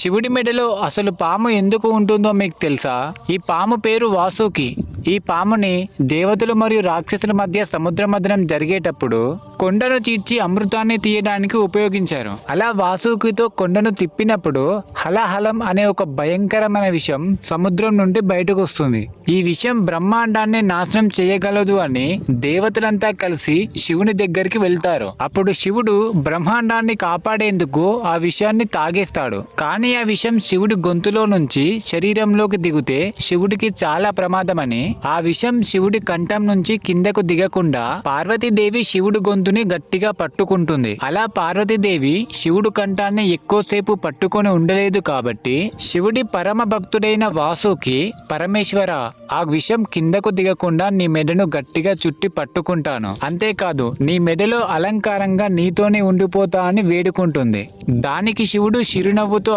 శివుడి మెడలో అసలు పాము ఎందుకు ఉంటుందో మీకు తెలుసా? ఈ పాము పేరు వాసుకి. ఈ పాముని దేవతలు మరియు రాక్షసుల మధ్య సముద్ర మథనం జరిగేటప్పుడు కొండను చీల్చి అమృతాన్ని తీయడానికి ఉపయోగించారు. అలా వాసుకితో కొండను తిప్పినప్పుడు హలహలం అనే ఒక భయంకరమైన విషం సముద్రం నుండి బయటకు వస్తుంది. ఈ విషయం బ్రహ్మాండాన్ని నాశనం చేయగలదు అని దేవతలంతా కలిసి శివుని దగ్గరికి వెళ్తారు. అప్పుడు శివుడు బ్రహ్మాండాన్ని కాపాడేందుకు ఆ విషయాన్ని తాగేస్తాడు. కానీ ఆ విషయం శివుడి గొంతులో నుంచి శరీరంలోకి దిగితే శివుడికి చాలా ప్రమాదమని ఆ విషయం శివుడి కంఠం నుంచి కిందకు దిగకుండా పార్వతీదేవి శివుడి గొంతుని గట్టిగా పట్టుకుంటుంది. అలా పార్వతీదేవి శివుడు కంఠాన్ని ఎక్కువసేపు పట్టుకొని ఉండలేదు కాబట్టి శివుడి పరమ భక్తుడైన వాసుకి, పరమేశ్వర, ఆ విషయం కిందకు దిగకుండా నీ మెడను గట్టిగా చుట్టి పట్టుకుంటాను, అంతేకాదు నీ మెడలో అలంకారంగా నీతోనే ఉండిపోతా అని వేడుకుంటుంది. దానికి శివుడు చిరునవ్వుతో